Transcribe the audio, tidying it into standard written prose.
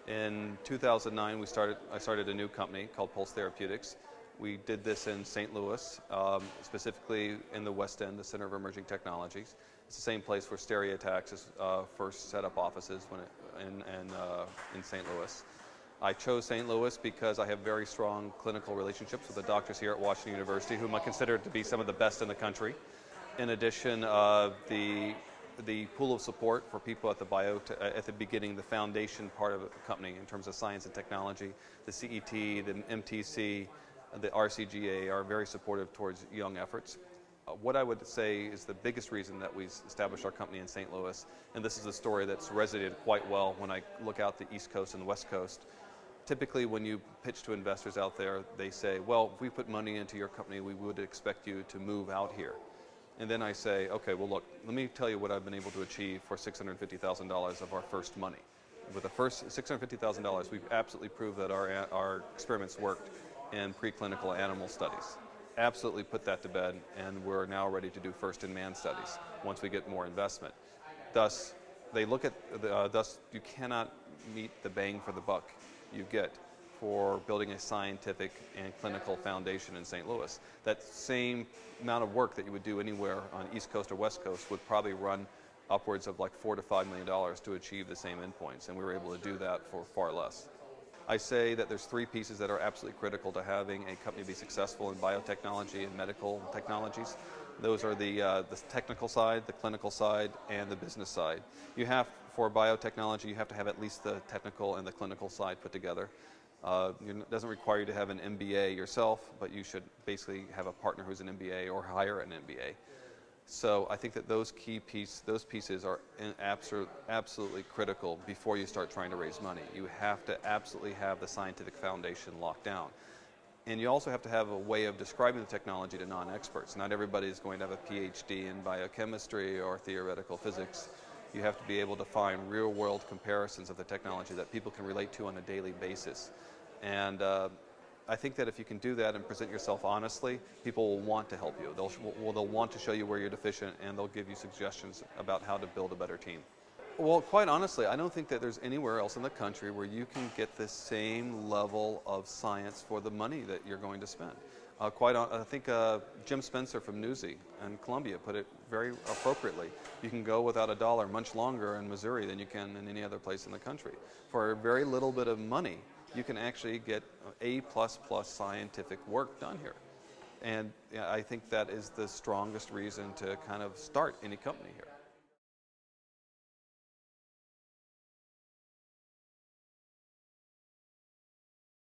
In 2009, I started a new company called Pulse Therapeutics. We did this in St. Louis, specifically in the West End, the Center of Emerging Technologies. It's the same place where Stereotaxis first set up offices in St. Louis. I chose St. Louis because I have very strong clinical relationships with the doctors here at Washington University, whom I consider to be some of the best in the country. In addition, the pool of support for people at the beginning, the foundation part of the company in terms of science and technology, the CET, the MTC, the RCGA are very supportive towards young efforts. What I would say is the biggest reason that we established our company in St. Louis, and this is a story that's resonated quite well when I look out the East Coast and the West Coast. Typically when you pitch to investors out there, they say, well, if we put money into your company, we would expect you to move out here. And then I say, okay, well look, let me tell you what I've been able to achieve for $650,000 of our first money. With the first $650,000, we've absolutely proved that our experiments worked in preclinical animal studies. Absolutely put that to bed, and we're now ready to do first-in-man studies once we get more investment. Thus, thus you cannot meet the bang for the buck you get for building a scientific and clinical foundation in St. Louis. That same amount of work that you would do anywhere on East Coast or West Coast would probably run upwards of like $4 to $5 million to achieve the same endpoints, and we were able to do that for far less. I say that there's three pieces that are absolutely critical to having a company be successful in biotechnology and medical technologies. Those are the technical side, the clinical side, and the business side. For biotechnology, you have to have at least the technical and the clinical side put together. It doesn't require you to have an MBA yourself, but you should basically have a partner who's an MBA or hire an MBA. So I think that those pieces are absolutely critical before you start trying to raise money. You have to absolutely have the scientific foundation locked down. And you also have to have a way of describing the technology to non-experts. Not everybody is going to have a PhD in biochemistry or theoretical physics. You have to be able to find real-world comparisons of the technology that people can relate to on a daily basis. And I think that if you can do that and present yourself honestly, people will want to help you. They'll want to show you where you're deficient, and they'll give you suggestions about how to build a better team. Well, quite honestly, I don't think that there's anywhere else in the country where you can get the same level of science for the money that you're going to spend. I think Jim Spencer from Newsy in Columbia put it very appropriately. You can go without a dollar much longer in Missouri than you can in any other place in the country. For a very little bit of money, you can actually get A++ scientific work done here. And I think that is the strongest reason to kind of start any company here.